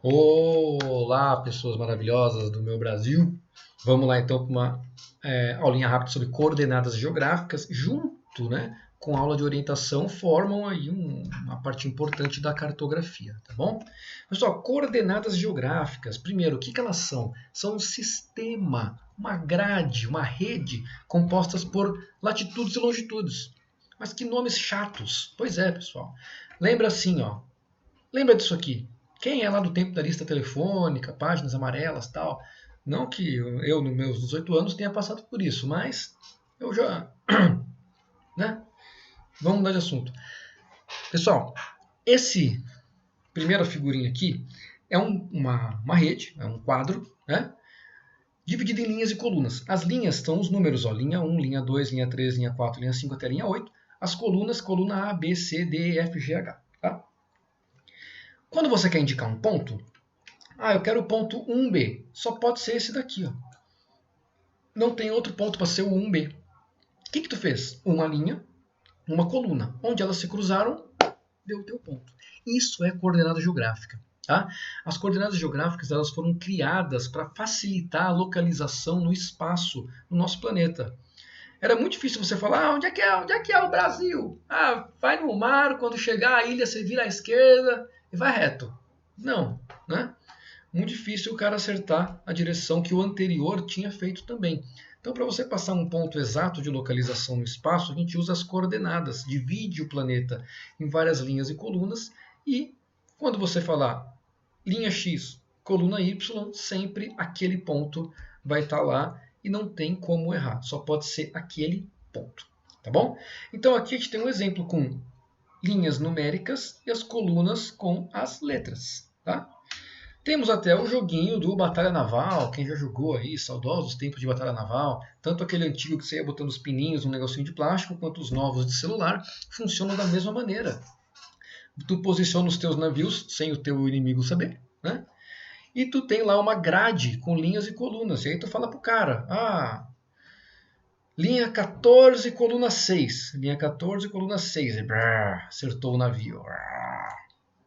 Olá, pessoas maravilhosas do meu Brasil. Vamos lá então para uma aulinha rápida sobre coordenadas geográficas, junto, né, com a aula de orientação, formam aí uma parte importante da cartografia, tá bom? Pessoal, coordenadas geográficas, primeiro, o que elas são? São um sistema, uma grade, uma rede compostas por latitudes e longitudes. Mas que nomes chatos. Pois é, pessoal. Lembra assim, ó. Lembra disso aqui? Quem é lá do tempo da lista telefônica, páginas amarelas, tal? Não que eu nos meus 18 anos tenha passado por isso, mas eu já, né? Vamos mudar de assunto. Pessoal, esse primeira figurinha aqui é uma rede, é um quadro, né? Dividido em linhas e colunas. As linhas são os números, ó, linha 1, linha 2, linha 3, linha 4, linha 5 até linha 8. As colunas, coluna A, B, C, D, E, F, G, H. Tá? Quando você quer indicar um ponto, eu quero o ponto 1B. Só pode ser esse daqui. Ó. Não tem outro ponto para ser o 1B. O que tu fez? Uma linha, uma coluna. Onde elas se cruzaram, deu o teu ponto. Isso é coordenada geográfica. Tá? As coordenadas geográficas elas foram criadas para facilitar a localização no espaço no nosso planeta. Era muito difícil você falar, onde é que é o Brasil? Vai no mar, quando chegar a ilha você vira à esquerda e vai reto. Não, né? Muito difícil o cara acertar a direção que o anterior tinha feito também. Então, para você passar um ponto exato de localização no espaço, a gente usa as coordenadas, divide o planeta em várias linhas e colunas, e quando você falar linha X, coluna Y, sempre aquele ponto vai estar lá e não tem como errar, só pode ser aquele ponto. Tá bom? Então, aqui a gente tem um exemplo com linhas numéricas e as colunas com as letras. Tá? Temos até o joguinho do Batalha Naval, quem já jogou aí, saudosos tempos de Batalha Naval, tanto aquele antigo que você ia botando os pininhos num negocinho de plástico, quanto os novos de celular, funcionam da mesma maneira. Tu posiciona os teus navios sem o teu inimigo saber, né? E tu tem lá uma grade com linhas e colunas, e aí tu fala pro cara, linha 14, coluna 6, linha 14, coluna 6, e acertou o navio.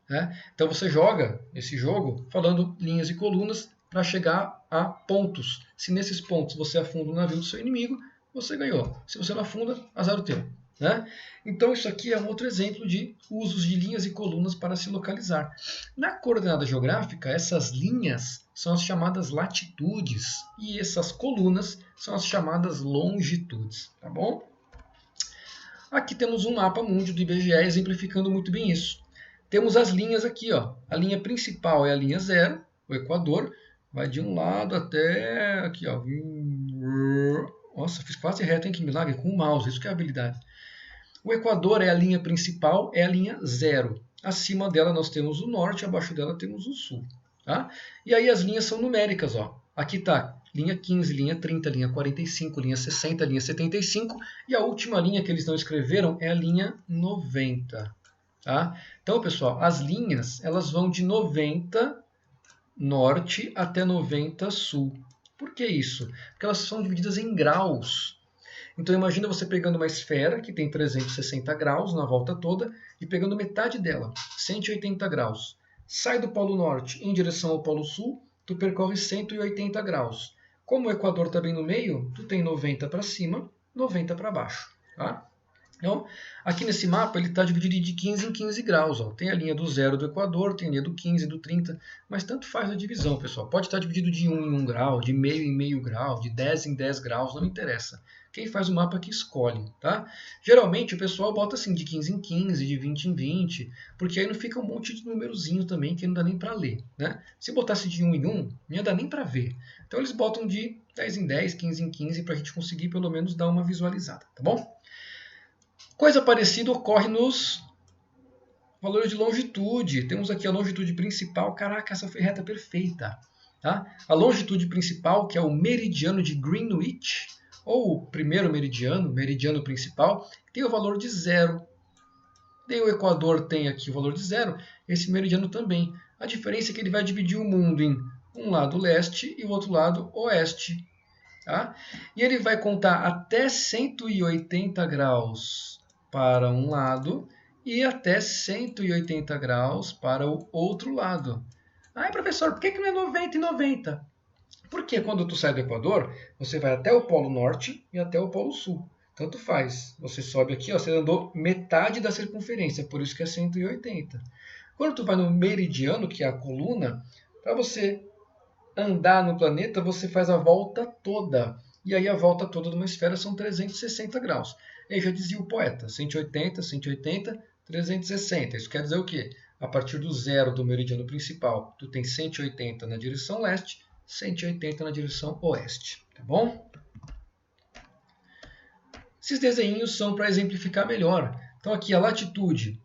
Né? Então você joga esse jogo falando linhas e colunas para chegar a pontos. Se nesses pontos você afunda o navio do seu inimigo, você ganhou. Se você não afunda, azar o teu. Né? Então isso aqui é um outro exemplo de usos de linhas e colunas para se localizar. Na coordenada geográfica, essas linhas são as chamadas latitudes e essas colunas são as chamadas longitudes. Tá bom? Aqui temos um mapa mundi do IBGE exemplificando muito bem isso. Temos as linhas aqui, ó. A linha principal é a linha 0, o Equador, vai de um lado até aqui, ó. Nossa, fiz quase reto, hein? Que milagre, com o mouse, isso que é habilidade. O Equador é a linha principal, é a linha 0. Acima dela nós temos o norte, abaixo dela temos o sul. Tá? E aí as linhas são numéricas, ó. Aqui está linha 15, linha 30, linha 45, linha 60, linha 75, e a última linha que eles não escreveram é a linha 90. Tá? Então, pessoal, as linhas elas vão de 90 norte até 90 sul. Por que isso? Porque elas são divididas em graus. Então, imagina você pegando uma esfera que tem 360 graus na volta toda e pegando metade dela, 180 graus. Sai do Polo Norte em direção ao Polo Sul, tu percorre 180 graus. Como o Equador está bem no meio, tu tem 90 para cima, 90 para baixo. Tá? Então, aqui nesse mapa ele está dividido de 15 em 15 graus. Ó. Tem a linha do 0 do Equador, tem a linha do 15, do 30, mas tanto faz a divisão, pessoal. Pode estar dividido de 1 em 1 grau, de meio em meio grau, de 10 em 10 graus, não interessa. Quem faz o mapa que escolhe, tá? Geralmente o pessoal bota assim de 15 em 15, de 20 em 20, porque aí não fica um monte de númerozinho também que não dá nem para ler, né? Se botasse de 1 em 1, não ia dar nem para ver. Então eles botam de 10 em 10, 15 em 15 para a gente conseguir pelo menos dar uma visualizada, tá bom? Coisa parecida ocorre nos valores de longitude. Temos aqui a longitude principal. Caraca, essa foi reta perfeita. Tá? A longitude principal, que é o meridiano de Greenwich, ou o primeiro meridiano principal, tem o valor de 0. Daí o Equador tem aqui o valor de 0, esse meridiano também. A diferença é que ele vai dividir o mundo em um lado leste e o outro lado oeste. Tá? E ele vai contar até 180 graus para um lado e até 180 graus para o outro lado. Ai, professor, por que não é 90 e 90? Porque quando tu sai do Equador, você vai até o Polo Norte e até o Polo Sul. Tanto faz. Você sobe aqui, ó, você andou metade da circunferência, por isso que é 180. Quando tu vai no meridiano, que é a coluna, para você andar no planeta, você faz a volta toda. E aí a volta toda de uma esfera são 360 graus. E aí já dizia o poeta, 180, 180, 360. Isso quer dizer o quê? A partir do zero do meridiano principal, tu tem 180 na direção leste, 180 na direção oeste. Tá bom? Esses desenhinhos são para exemplificar melhor. Então aqui a latitude,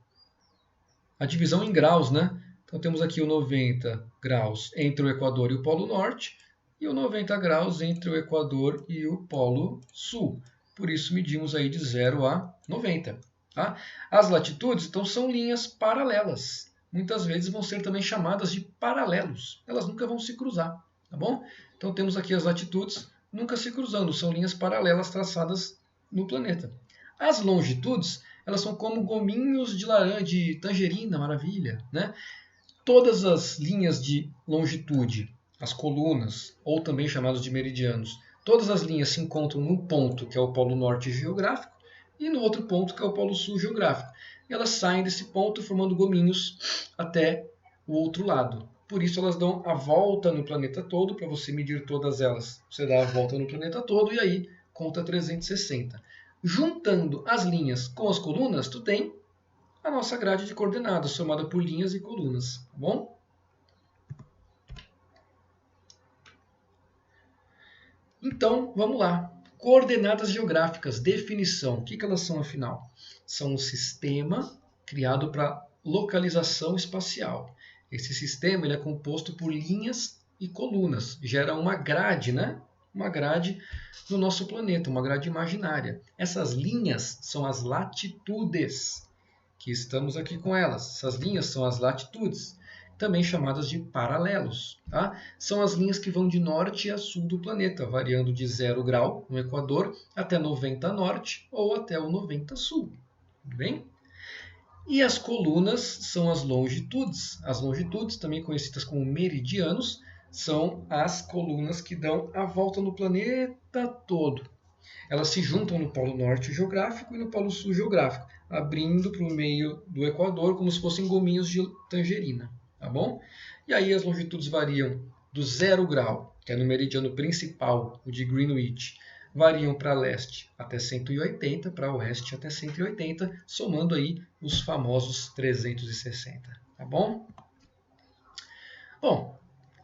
a divisão em graus, né? Então temos aqui o 90 graus entre o Equador e o Polo Norte e o 90 graus entre o Equador e o Polo Sul. Por isso medimos aí de 0 a 90. Tá? As latitudes então são linhas paralelas. Muitas vezes vão ser também chamadas de paralelos. Elas nunca vão se cruzar, tá bom? Então temos aqui as latitudes nunca se cruzando, são linhas paralelas traçadas no planeta. As longitudes, elas são como gominhos de laranja, de tangerina, maravilha, né? Todas as linhas de longitude, as colunas, ou também chamadas de meridianos, todas as linhas se encontram num ponto, que é o Polo Norte geográfico, e no outro ponto, que é o Polo Sul geográfico. E elas saem desse ponto formando gominhos até o outro lado. Por isso elas dão a volta no planeta todo, para você medir todas elas. Você dá a volta no planeta todo e aí conta 360. Juntando as linhas com as colunas, tu tem a nossa grade de coordenadas, formada por linhas e colunas, tá bom? Então, vamos lá. Coordenadas geográficas, definição. O que elas são, afinal? São um sistema criado para localização espacial. Esse sistema ele é composto por linhas e colunas. Gera uma grade, né? Uma grade no nosso planeta, uma grade imaginária. Essas linhas são as latitudes, que estamos aqui com elas. Essas linhas são as latitudes, também chamadas de paralelos. Tá? São as linhas que vão de norte a sul do planeta, variando de 0 grau no Equador até 90 norte ou até o 90 sul. Tudo bem? E as colunas são as longitudes. As longitudes, também conhecidas como meridianos, são as colunas que dão a volta no planeta todo. Elas se juntam no Polo Norte geográfico e no Polo Sul geográfico, abrindo para o meio do Equador como se fossem gominhos de tangerina, tá bom? E aí as longitudes variam do 0 grau, que é no meridiano principal, o de Greenwich, variam para leste até 180, para oeste até 180, somando aí os famosos 360, tá bom? Bom,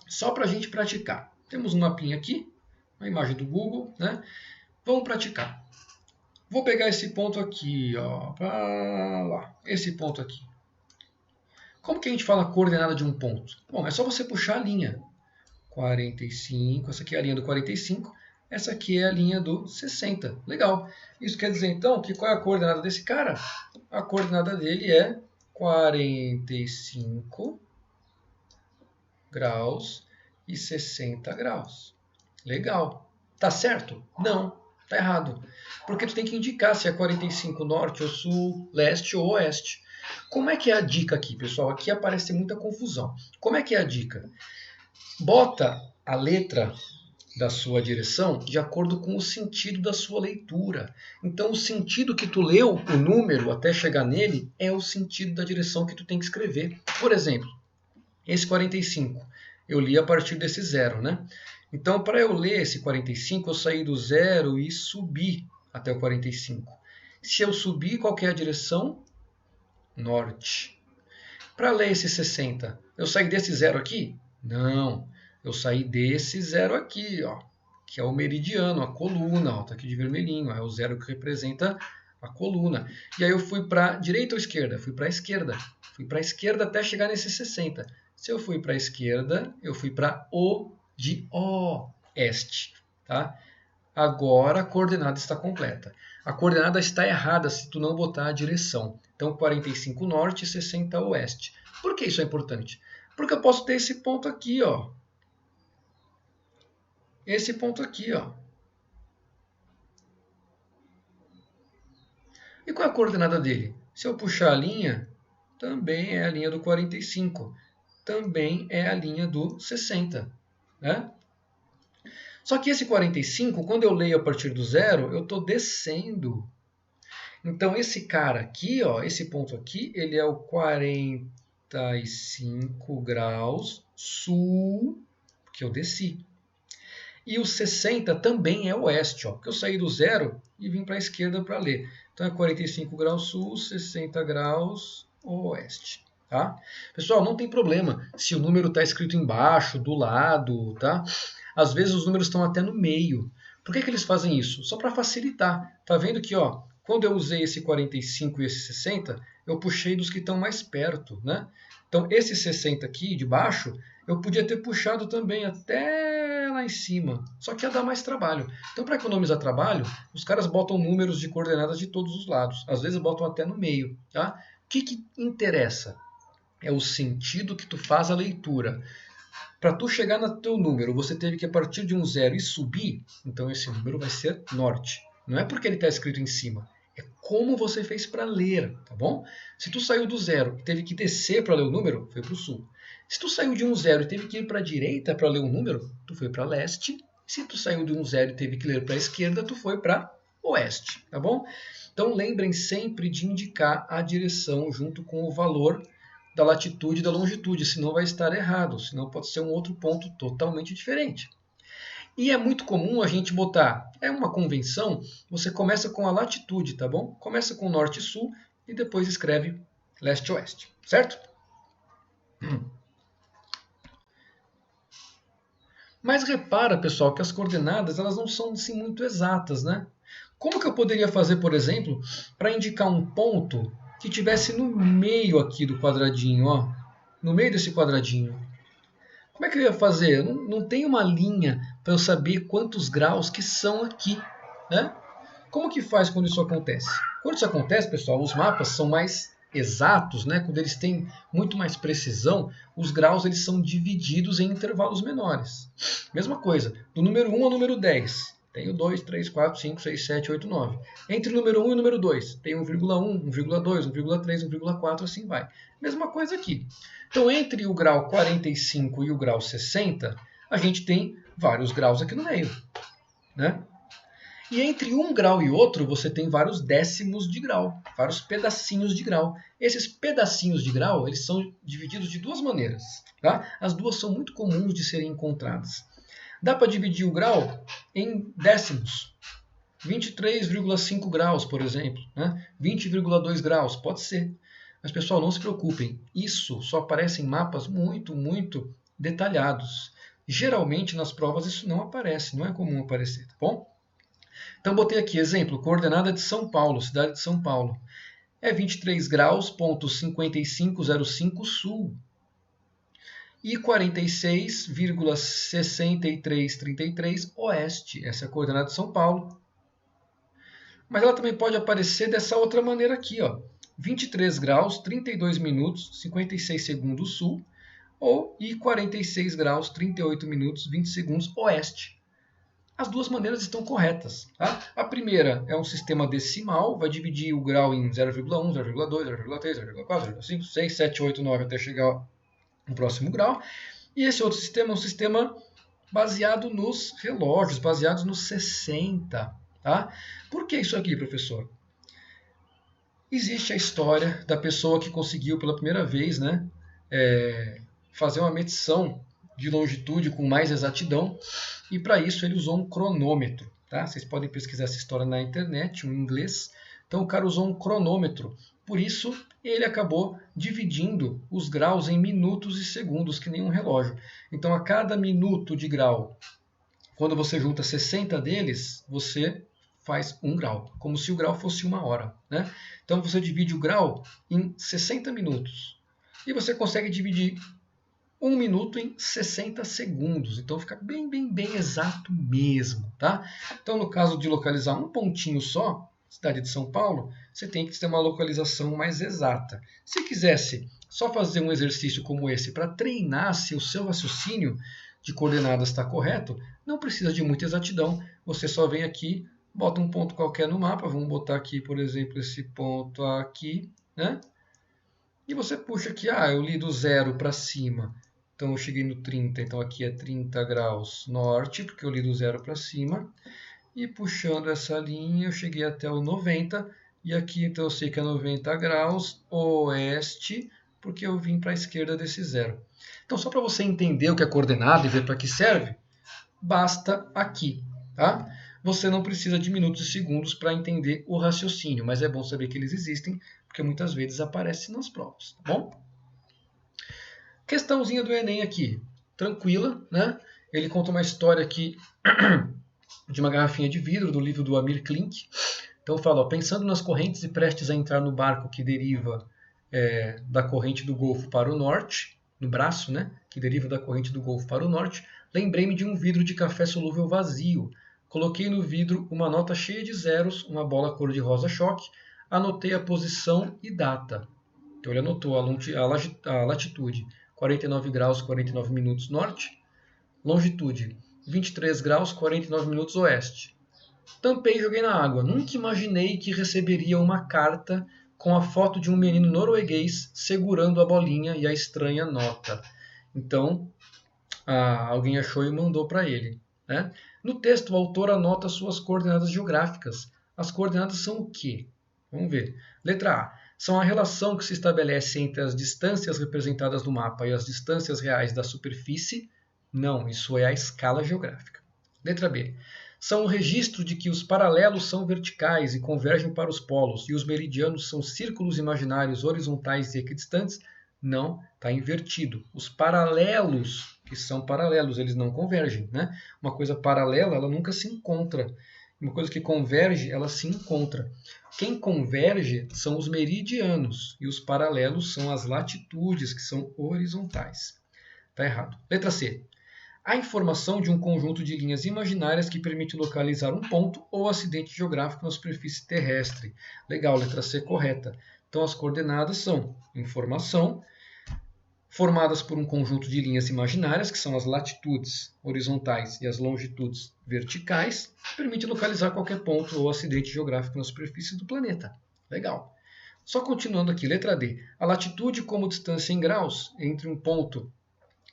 só para a gente praticar. Temos um mapinha aqui, uma imagem do Google, né? Vamos praticar. Vou pegar esse ponto aqui, ó, para lá. Esse ponto aqui. Como que a gente fala a coordenada de um ponto? Bom, é só você puxar a linha. 45, essa aqui é a linha do 45, essa aqui é a linha do 60. Legal. Isso quer dizer, então, que qual é a coordenada desse cara? A coordenada dele é 45 graus e 60 graus. Legal. Tá certo? Não. Tá errado. Porque tu tem que indicar se é 45 norte ou sul, leste ou oeste. Como é que é a dica aqui, pessoal? Aqui aparece muita confusão. Como é que é a dica? Bota a letra da sua direção de acordo com o sentido da sua leitura. Então, o sentido que tu leu, o número até chegar nele, é o sentido da direção que tu tem que escrever. Por exemplo, esse 45, eu li a partir desse zero, né? Então, para eu ler esse 45, eu saí do zero e subi até o 45. Se eu subir, qual que é a direção? Norte. Para ler esse 60, eu saí desse zero aqui? Não. Eu saí desse zero aqui, ó, que é o meridiano, a coluna, ó, tá aqui de vermelhinho, é o zero que representa a coluna. E aí eu fui para direita ou esquerda? Fui para a esquerda. Fui para a esquerda até chegar nesse 60. Se eu fui para a esquerda, eu fui para o de oeste, tá? Agora a coordenada está completa. A coordenada está errada se tu não botar a direção. Então 45 norte e 60 oeste. Por que isso é importante? Porque eu posso ter esse ponto aqui, ó. Esse ponto aqui, ó. E qual é a coordenada dele? Se eu puxar a linha, também é a linha do 45. também é a linha do 60. Né? Só que esse 45, quando eu leio a partir do zero, eu estou descendo. Então, esse cara aqui, ó, esse ponto aqui, ele é o 45 graus sul, que eu desci. E o 60 também é oeste, ó, porque eu saí do zero e vim para a esquerda para ler. Então, é 45 graus sul, 60 graus oeste. Tá? Pessoal, não tem problema se o número está escrito embaixo, do lado, tá? Às vezes os números estão até no meio. Por que eles fazem isso? Só para facilitar. Tá vendo que, ó, quando eu usei esse 45 e esse 60, eu puxei dos que estão mais perto, né? Então, esse 60 aqui de baixo, eu podia ter puxado também até lá em cima, só que ia dar mais trabalho. Então, para economizar trabalho, os caras botam números de coordenadas de todos os lados. Às vezes botam até no meio, tá? O que interessa? É o sentido que tu faz a leitura. Para tu chegar no teu número, você teve que a partir de um zero e subir, então esse número vai ser norte. Não é porque ele está escrito em cima, é como você fez para ler, tá bom? Se tu saiu do zero e teve que descer para ler o número, foi para o sul. Se tu saiu de um zero e teve que ir para a direita para ler o número, tu foi para leste. Se tu saiu de um zero e teve que ler para a esquerda, tu foi para oeste, tá bom? Então lembrem sempre de indicar a direção junto com o valor da latitude e da longitude, senão vai estar errado, senão pode ser um outro ponto totalmente diferente. E é muito comum a gente botar, é uma convenção, você começa com a latitude, tá bom? Começa com norte e sul e depois escreve leste e oeste, certo? Mas repara, pessoal, que as coordenadas elas não são assim muito exatas, né? Como que eu poderia fazer, por exemplo, para indicar um ponto que tivesse no meio aqui do quadradinho, ó, no meio desse quadradinho? Como é que eu ia fazer? Não tem uma linha para eu saber quantos graus que são aqui, né? Como que faz quando isso acontece? Quando isso acontece, pessoal, os mapas são mais exatos, né? Quando eles têm muito mais precisão, os graus eles são divididos em intervalos menores. Mesma coisa, do número 1 ao número 10. Tem o 2, 3, 4, 5, 6, 7, 8, 9. Entre o número 1 e o número 2, tem 1,1, 1,2, 1,3, 1,4, assim vai. Mesma coisa aqui. Então, entre o grau 45 e o grau 60, a gente tem vários graus aqui no meio, né? E entre um grau e outro, você tem vários décimos de grau, vários pedacinhos de grau. Esses pedacinhos de grau, eles são divididos de duas maneiras. Tá? As duas são muito comuns de serem encontradas. Dá para dividir o grau em décimos. 23,5 graus, por exemplo. Né? 20,2 graus, pode ser. Mas, pessoal, não se preocupem. Isso só aparece em mapas muito, muito detalhados. Geralmente, nas provas, isso não aparece. Não é comum aparecer, tá bom? Então, botei aqui, exemplo, coordenada de São Paulo, cidade de São Paulo. É 23 graus, ponto 5505 sul. E 46,6333 oeste. Essa é a coordenada de São Paulo. Mas ela também pode aparecer dessa outra maneira aqui, ó. 23 graus, 32 minutos, 56 segundos sul. Ou e 46 graus, 38 minutos, 20 segundos oeste. As duas maneiras estão corretas. Tá? A primeira é um sistema decimal, vai dividir o grau em 0,1, 0,2, 0,3, 0,4, 0,5, 6, 7, 8, 9 até chegar no próximo grau. E esse outro sistema é um sistema baseado nos relógios, baseados nos 60. Tá? Por que isso aqui, professor? Existe a história da pessoa que conseguiu pela primeira vez, né, fazer uma medição de longitude com mais exatidão, e para isso ele usou um cronômetro. Tá? Vocês podem pesquisar essa história na internet, em inglês. Então o cara usou um cronômetro. Por isso ele acabou dividindo os graus em minutos e segundos, que nem um relógio. Então a cada minuto de grau, quando você junta 60 deles, você faz 1 grau, como se o grau fosse 1 hora. Né? Então você divide o grau em 60 minutos. E você consegue dividir 1 minuto em 60 segundos. Então fica bem, bem, bem exato mesmo. Tá? Então no caso de localizar um pontinho só, cidade de São Paulo, você tem que ter uma localização mais exata. Se quisesse só fazer um exercício como esse para treinar se o seu raciocínio de coordenadas está correto, não precisa de muita exatidão. Você só vem aqui, bota um ponto qualquer no mapa. Vamos botar aqui, por exemplo, esse ponto aqui, né? E você puxa aqui, eu li do 0 para cima, então eu cheguei no 30, então aqui é 30 graus norte, porque eu li do 0 para cima. E puxando essa linha, eu cheguei até o 90, e aqui então eu sei que é 90 graus oeste, porque eu vim para a esquerda desse zero. Então, só para você entender o que é coordenada e ver para que serve, basta aqui, tá? Você não precisa de minutos e segundos para entender o raciocínio, mas é bom saber que eles existem, porque muitas vezes aparecem nas provas, tá bom? Questãozinha do Enem aqui, tranquila, né? Ele conta uma história aqui de uma garrafinha de vidro do livro do Amir Klink. Então fala, pensando nas correntes e prestes a entrar no barco que deriva da corrente do Golfo para o norte, no braço, né, que deriva da corrente do Golfo para o norte, lembrei-me de um vidro de café solúvel vazio. Coloquei no vidro uma nota cheia de zeros, uma bola cor-de-rosa choque, anotei a posição e data. Então ele anotou a latitude 49 graus 49 minutos norte, longitude 23 graus 49 minutos oeste. Tampei e joguei na água. Nunca imaginei que receberia uma carta com a foto de um menino norueguês segurando a bolinha e a estranha nota. Então, alguém achou e mandou para ele, né? No texto, o autor anota suas coordenadas geográficas. As coordenadas são o quê? Vamos ver. Letra A. São a relação que se estabelece entre as distâncias representadas no mapa e as distâncias reais da superfície. Não, isso é a escala geográfica. Letra B. São o registro de que os paralelos são verticais e convergem para os polos, e os meridianos são círculos imaginários horizontais e equidistantes. Não, está invertido. Os paralelos, que são paralelos, eles não convergem, né? Uma coisa paralela, ela nunca se encontra. Uma coisa que converge, ela se encontra. Quem converge são os meridianos, e os paralelos são as latitudes, que são horizontais. Está errado. Letra C. A informação de um conjunto de linhas imaginárias que permite localizar um ponto ou acidente geográfico na superfície terrestre. Legal, letra C correta. Então as coordenadas são informação formadas por um conjunto de linhas imaginárias, que são as latitudes horizontais e as longitudes verticais, que permite localizar qualquer ponto ou acidente geográfico na superfície do planeta. Legal. Só continuando aqui, letra D. A latitude como distância em graus entre um ponto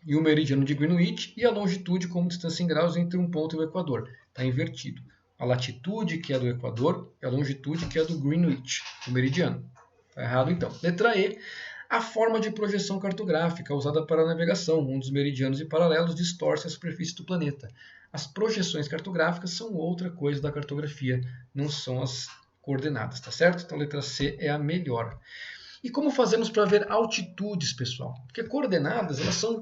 e o meridiano de Greenwich, e a longitude como distância em graus entre um ponto e o Equador. Está invertido. A latitude, que é do Equador, e a longitude, que é do Greenwich, o meridiano. Está errado, então. Letra E. A forma de projeção cartográfica usada para a navegação, onde os meridianos e paralelos distorcem a superfície do planeta. As projeções cartográficas são outra coisa da cartografia, não são as coordenadas, tá certo? Então, a letra C é a melhor. E como fazemos para ver altitudes, pessoal? Porque coordenadas, elas são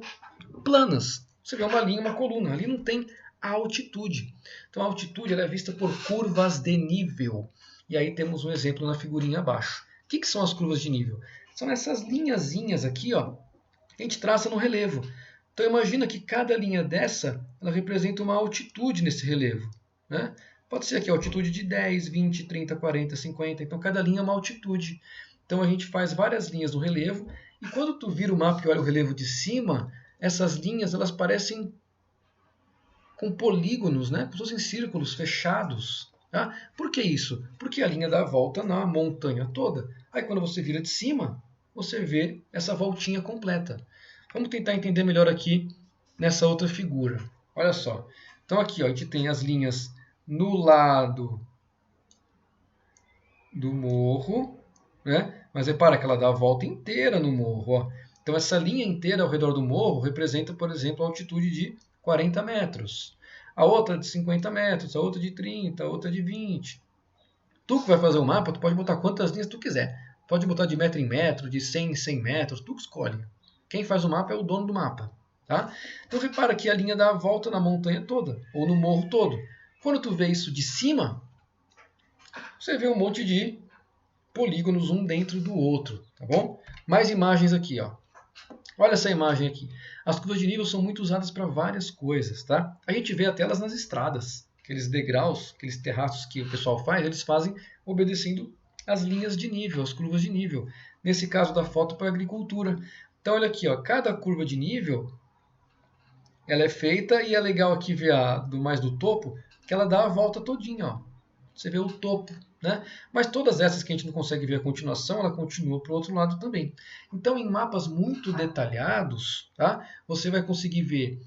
planas. Você vê uma linha, uma coluna. Ali não tem a altitude. Então a altitude ela é vista por curvas de nível. E aí temos um exemplo na figurinha abaixo. O que são as curvas de nível? São essas linhazinhas aqui, ó, que a gente traça no relevo. Então imagina que cada linha dessa ela representa uma altitude nesse relevo, né? Pode ser aqui a altitude de 10, 20, 30, 40, 50. Então cada linha é uma altitude. Então a gente faz várias linhas no relevo. E quando tu vira o mapa e olha o relevo de cima, essas linhas elas parecem com polígonos, né? Como se fossem círculos fechados. Tá? Por que isso? Porque a linha dá a volta na montanha toda. Aí quando você vira de cima, você vê essa voltinha completa. Vamos tentar entender melhor aqui nessa outra figura. Olha só. Então aqui ó, a gente tem as linhas no lado do morro, né? Mas repara que ela dá a volta inteira no morro. Ó. Então essa linha inteira ao redor do morro representa, por exemplo, a altitude de 40 metros. A outra de 50 metros, a outra de 30, a outra de 20. Tu que vai fazer o mapa, tu pode botar quantas linhas tu quiser. Pode botar de metro em metro, de 100 em 100 metros, tu que escolhe. Quem faz o mapa é o dono do mapa. Tá? Então repara que a linha dá a volta na montanha toda, ou no morro todo. Quando tu vê isso de cima, você vê um monte de polígonos um dentro do outro, tá bom? Mais imagens aqui, ó. Olha essa imagem aqui. As curvas de nível são muito usadas para várias coisas, tá? A gente vê até elas nas estradas. Aqueles degraus, aqueles terraços que o pessoal faz, eles fazem obedecendo as linhas de nível, as curvas de nível. Nesse caso da foto para agricultura. Então olha aqui, ó, cada curva de nível ela é feita e é legal aqui ver a do mais do topo, que ela dá a volta todinha, ó. Você vê o topo né? Mas todas essas que a gente não consegue ver a continuação, ela continua para o outro lado também. Então, em mapas muito detalhados, tá? Você vai conseguir ver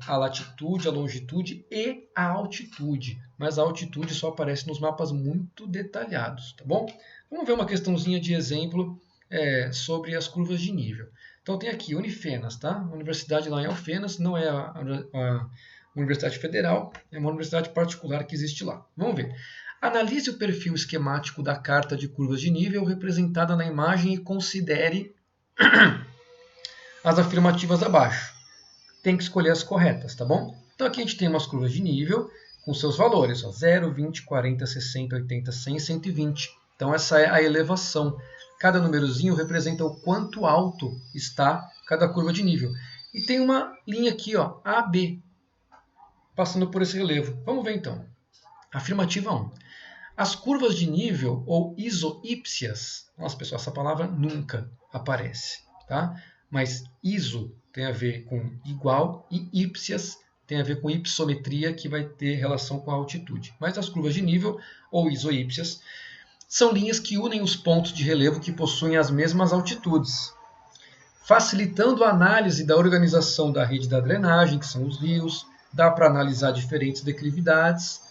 a latitude, a longitude e a altitude. Mas a altitude só aparece nos mapas muito detalhados, tá bom? Vamos ver uma questãozinha de exemplo sobre as curvas de nível. Então tem aqui Unifenas, tá? A universidade lá em Alfenas, não é a Universidade Federal, é uma universidade particular que existe lá. Vamos ver. Analise o perfil esquemático da carta de curvas de nível representada na imagem e considere as afirmativas abaixo. Tem que escolher as corretas, tá bom? Então aqui a gente tem umas curvas de nível com seus valores, ó, 0, 20, 40, 60, 80, 100 e 120. Então essa é a elevação. Cada númerozinho representa o quanto alto está cada curva de nível. E tem uma linha aqui, ó, AB, passando por esse relevo. Vamos ver então. Afirmativa 1. As curvas de nível ou isoípsias, nossa pessoal, essa palavra nunca aparece, tá? Mas iso tem a ver com igual e ípsias tem a ver com ipsometria, que vai ter relação com a altitude. Mas as curvas de nível ou isoípsias são linhas que unem os pontos de relevo que possuem as mesmas altitudes, facilitando a análise da organização da rede da drenagem, que são os rios. Dá para analisar diferentes declividades,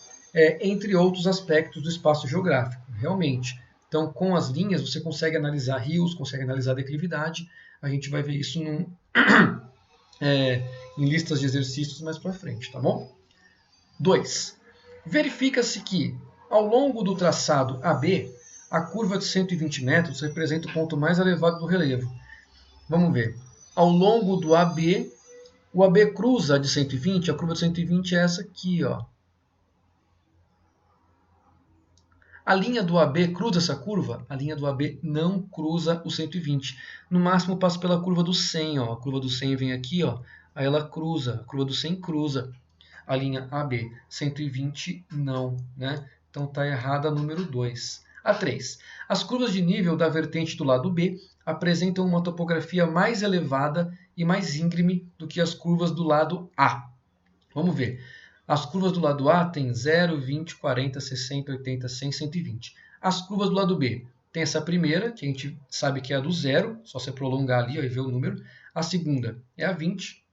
entre outros aspectos do espaço geográfico, realmente. Então, com as linhas, você consegue analisar rios, consegue analisar declividade. A gente vai ver isso em listas de exercícios mais para frente, tá bom? 2. Verifica-se que, ao longo do traçado AB, a curva de 120 metros representa o ponto mais elevado do relevo. Vamos ver. Ao longo do AB, o AB cruza de 120, a curva de 120 é essa aqui, ó. A linha do AB cruza essa curva? A linha do AB não cruza o 120. No máximo passa pela curva do 100, ó. A curva do 100 vem aqui, ó. Aí ela cruza, a curva do 100 cruza a linha AB. 120 não, né? Então está errada a número 2. A 3. As curvas de nível da vertente do lado B apresentam uma topografia mais elevada e mais íngreme do que as curvas do lado A. Vamos ver. As curvas do lado A têm 0, 20, 40, 60, 80, 100, 120. As curvas do lado B tem essa primeira, que a gente sabe que é a do 0, só você prolongar ali ó, e ver o número. A segunda é a 20,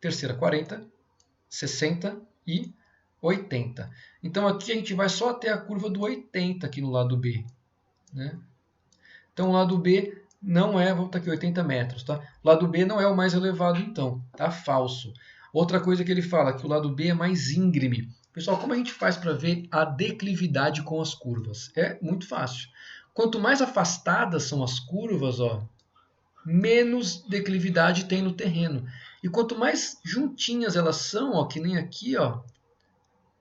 terceira 40, 60 e 80. Então aqui a gente vai só até a curva do 80 aqui no lado B, né? Então o lado B não é, vamos botar aqui 80 metros, tá? O lado B não é o mais elevado então, tá? Falso. Outra coisa que ele fala, que o lado B é mais íngreme. Pessoal, como a gente faz para ver a declividade com as curvas? É muito fácil. Quanto mais afastadas são as curvas, ó, menos declividade tem no terreno. E quanto mais juntinhas elas são, ó, que nem aqui, ó,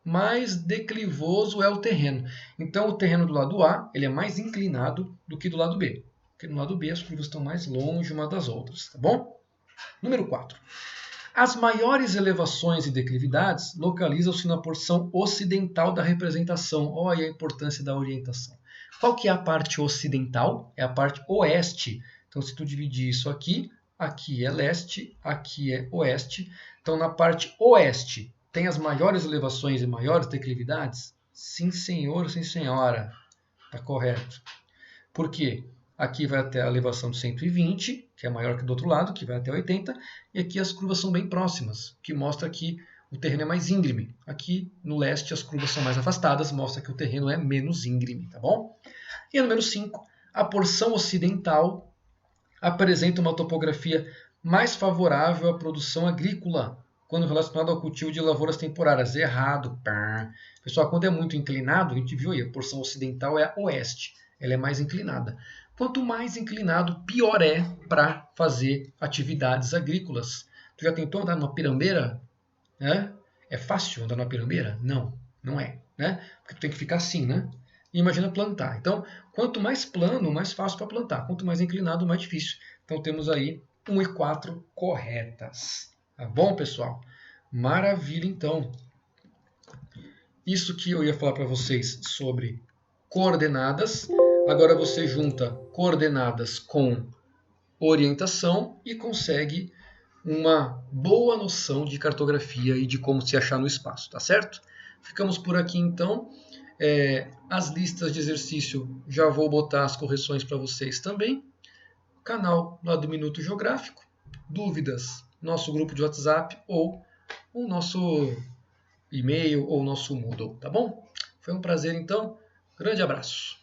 mais declivoso é o terreno. Então, o terreno do lado A ele é mais inclinado do que do lado B. Porque no lado B as curvas estão mais longe uma das outras, tá bom? Número 4. As maiores elevações e declividades localizam-se na porção ocidental da representação. Olha a importância da orientação. Qual que é a parte ocidental? É a parte oeste. Então, se tu dividir isso aqui, aqui é leste, aqui é oeste. Então, na parte oeste, tem as maiores elevações e maiores declividades? Sim, senhor, sim, senhora. Está correto. Por quê? Aqui vai até a elevação de 120, que é maior que do outro lado, que vai até 80, e aqui as curvas são bem próximas, que mostra que o terreno é mais íngreme. Aqui no leste as curvas são mais afastadas, mostra que o terreno é menos íngreme, tá bom? E a número 5, a porção ocidental apresenta uma topografia mais favorável à produção agrícola, quando relacionado ao cultivo de lavouras temporárias. Errado. Pessoal, quando é muito inclinado, a gente viu aí, a porção ocidental é a oeste, ela é mais inclinada. Quanto mais inclinado, pior é para fazer atividades agrícolas. Tu já tentou andar numa pirambeira? É fácil andar numa pirambeira? Não, não é. Né? Porque tu tem que ficar assim, né? E imagina plantar. Então, quanto mais plano, mais fácil para plantar. Quanto mais inclinado, mais difícil. Então, temos aí 1 e 4 corretas. Tá bom, pessoal? Maravilha, então. Isso que eu ia falar para vocês sobre coordenadas. Agora você junta coordenadas com orientação e consegue uma boa noção de cartografia e de como se achar no espaço, tá certo? Ficamos por aqui então. As listas de exercício, já vou botar as correções para vocês também. Canal lá do Minuto Geográfico. Dúvidas, nosso grupo de WhatsApp ou o nosso e-mail ou o nosso Moodle, tá bom? Foi um prazer então. Grande abraço.